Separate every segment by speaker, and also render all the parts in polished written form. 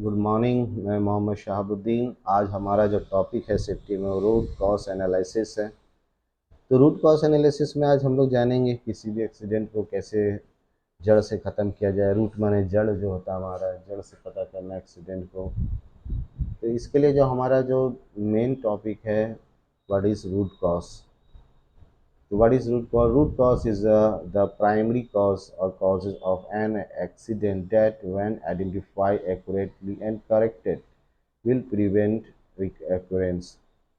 Speaker 1: Good morning. मैं मोहम्मद शहाबुद्दीन। आज हमारा जो टॉपिक है सेफ्टी में वो रूट कॉज एनालिसिस है। तो रूट कॉज एनालिसिस में आज हम लोग जानेंगे किसी भी एक्सीडेंट को कैसे जड़ से ख़त्म किया जाए। रूट माने जड़ जो होता है, हमारा जड़ से पता करना एक्सीडेंट को। तो इसके लिए जो हमारा जो मेन टॉपिक है, what is root cause. So what is root cause? Root cause is the primary cause or causes of an accident that when identified accurately and corrected will prevent recurrence।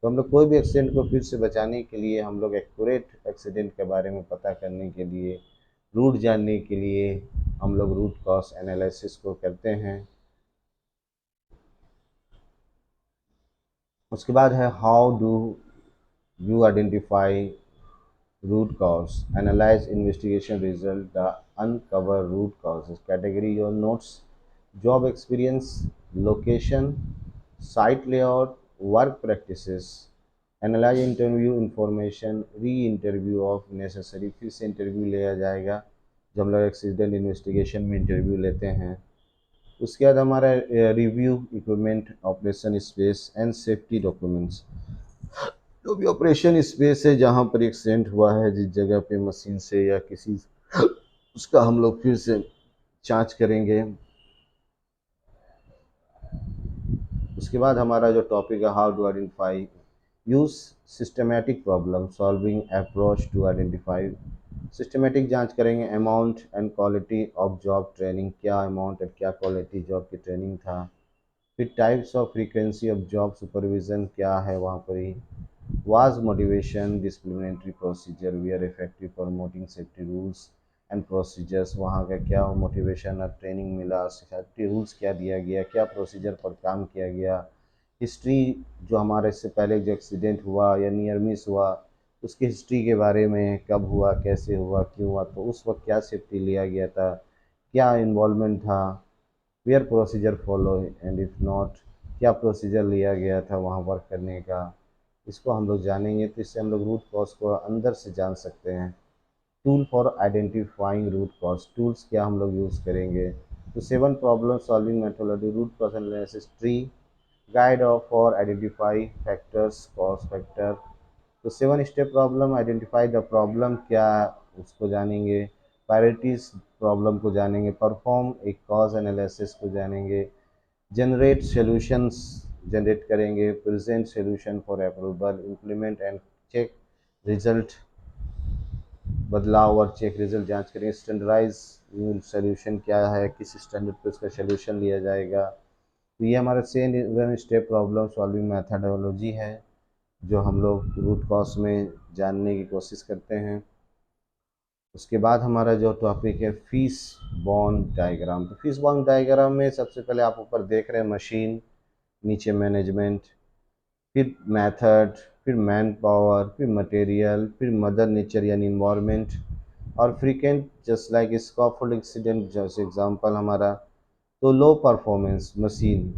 Speaker 1: तो हम लोग कोई भी accident को फिर से बचाने के लिए, हम लोग एक्यूरेट एक्सीडेंट के बारे में पता करने के लिए, रूट जानने के लिए हम लोग रूट कॉज एनालिसिस को करते हैं। उसके बाद है how do you identify root cause, analyze investigation result, the uncover root causes, category your notes, job experience, location, site layout, work practices, analyze interview information, re-interview of necessary। फिर से interview लिया जाएगा जब हम लोग एक्सीडेंट इन्वेस्टिगेशन में interview लेते हैं। उसके बाद हमारा review equipment, operation space and safety documents. जो भी ऑपरेशन स्पेस है जहाँ पर एक्सीडेंट हुआ है, जिस जगह पे मशीन से या किसी, उसका हम लोग फिर से जांच करेंगे। उसके बाद हमारा जो टॉपिक है how to identify, use systematic problem solving approach to identify. Systematic जांच करेंगे। Amount and quality of job training, क्या अमाउंट और क्या क्वालिटी जॉब की ट्रेनिंग था। फिर types of frequency of job supervision क्या है वहाँ पर ही। Was motivation disciplinary procedure were effective promoting safety rules and procedures। वहाँ का क्या मोटिवेशन और ट्रेनिंग मिला, सेफ्टी रूल्स क्या दिया गया, क्या प्रोसीजर पर काम किया गया। हिस्ट्री, जो हमारे इससे पहले जो एक्सीडेंट हुआ या नियर मिस हुआ उसकी हिस्ट्री के बारे में, कब हुआ, कैसे हुआ, क्यों हुआ, तो उस वक्त क्या सेफ्टी लिया गया था, क्या इन्वॉल्वमेंट था। Where procedure follow and if not, क्या प्रोसीजर लिया गया था वहाँ वर्क करने का। इसको हम लोग जानेंगे, तो इससे हम लोग रूट कॉज को अंदर से जान सकते हैं। Tool for identifying root cause, tools क्या हम लोग यूज़ करेंगे। तो 7 problem solving methodology, root cause analysis tree, guide of for identify factors, cause factor. तो 7 step problem, identify the problem क्या, उसको जानेंगे। प्रायोरिटीज, प्रॉब्लम को जानेंगे। परफॉर्म एक कॉज एनालिसिस को जानेंगे। जनरेट सॉल्यूशंस, जनरेट करेंगे। Present solution for approval, implement and check result, बदलाव और चेक रिजल्ट जांच करेंगे। स्टैंडर्डाइज सॉल्यूशन क्या है, किस स्टैंडर्ड पे उसका सॉल्यूशन लिया जाएगा। तो ये हमारा 7 स्टेप प्रॉब्लम सॉल्विंग मैथडोलॉजी है जो हम लोग रूट कॉज में जानने की कोशिश करते हैं। उसके बाद हमारा जो टॉपिक है फीस बॉन्ड डायग्राम। तो फीस बॉन्ड डायग्राम में सबसे पहले आप ऊपर देख रहे हैं मशीन, नीचे मैनेजमेंट, फिर मेथड, फिर मैन पावर, फिर मटेरियल, फिर मदर नेचर यानी इन्वायरमेंट, और frequent just like scaffold accident जैसे एग्जांपल हमारा। तो low performance machine,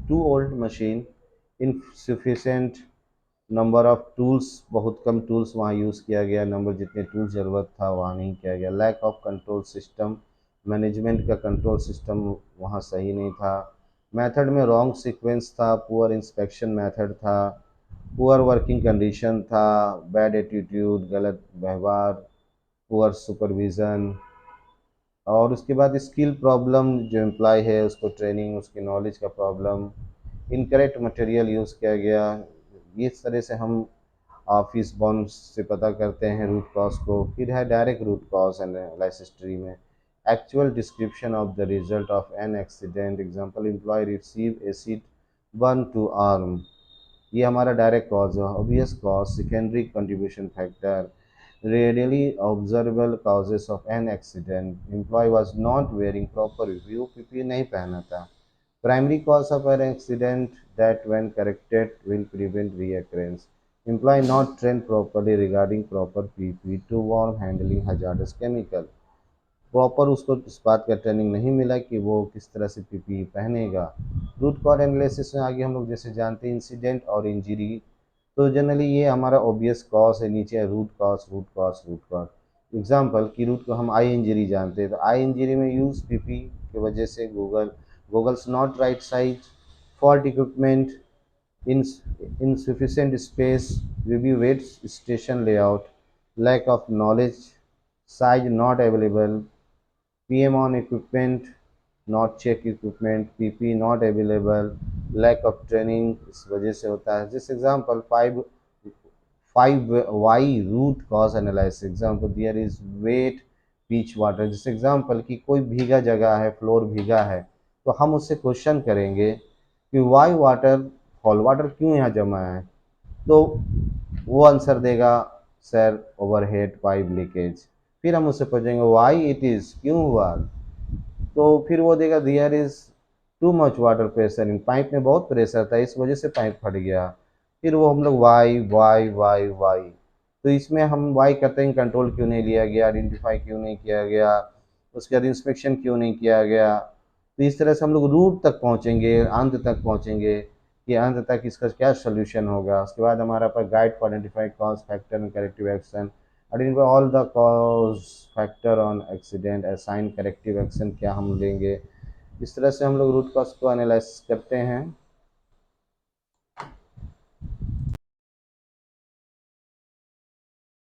Speaker 1: too old machine, insufficient number of tools, बहुत कम टूल्स वहाँ यूज़ किया गया, नंबर जितने टूल्स ज़रूरत था वहाँ नहीं किया गया। Lack of control system, management का कंट्रोल सिस्टम वहाँ सही नहीं था। मेथड में रॉन्ग सीक्वेंस था, पुअर इंस्पेक्शन मेथड था, पुअर वर्किंग कंडीशन था, बैड एटीट्यूड, गलत व्यवहार, पुअर सुपरविज़न। और उसके बाद स्किल प्रॉब्लम, जो एम्प्लॉय है उसको ट्रेनिंग, उसकी नॉलेज का प्रॉब्लम, इनकरेक्ट मटेरियल यूज़ किया गया। इस तरह से हम ऑफिस बॉन्ड से पता करते हैं रूट कॉज को। फिर है direct root cause analysis tree में actual description of the result of an accident, example employ receive acid burn to arm, ये हमारा डायरेक्ट कॉज है। Obvious cause, secondary contribution factor, readily observable causes of an accident, employee was not wearing proper review, PPE नहीं पहना था। Primary cause of an accident that when corrected will prevent reoccurrence, employee not trained properly regarding proper PPE to warm handling hazardous chemical, proper उसको इस बात का training नहीं मिला कि वो किस तरह से पीपीई पहनेगा। रूट कॉज एनालिसिस में आगे हम लोग जैसे जानते हैं इंसिडेंट और इंजरी, तो जनरली ये हमारा ऑब्वियस कॉज है, नीचे है root cause, root cause, root cause. Example की रूट को हम आई इंजरी जानते हैं, तो आई इंजरी में यूज़ पीपी की वजह से goggle goggles not right size, fault equipment, insufficient space, review wait station layout, lack of knowledge, size not available, PM on equipment, not check equipment, PP not available, lack of training इस वजह से होता है. This example five why root cause analysis. Example there is weight pitch water. जिस example कि कोई भीगा जगह है, फ्लोर भीगा है, तो हम उससे क्वेश्चन करेंगे कि वाई वाटर फॉल, वाटर क्यों यहाँ जमा है. तो वो आंसर देगा सर ओवरहेड पाइप लीकेज. फिर हम उससे पूछेंगे वाई इट इज़, क्यों हुआ, तो फिर वो देगा there is too much water pressure in, pipe में बहुत प्रेशर था इस वजह से पाइप फट गया. फिर वो हम लोग वाई वाई वाई वाई, तो इसमें हम वाई करते हैं कंट्रोल क्यों नहीं लिया गया, आइडेंटिफाई क्यों नहीं किया गया, उसके बाद इंस्पेक्शन क्यों नहीं किया गया. तो इस तरह से हम लोग रूट तक पहुँचेंगे, अंत तक पहुँचेंगे कि अंत तक इसका क्या सोल्यूशन होगा. उसके बाद हमारा पर guide for identify cause factor and corrective action, identify all the cause factor on accident, assign corrective action क्या हम लेंगे. इस तरह से हम लोग रूट कॉज को एनालाइज करते हैं.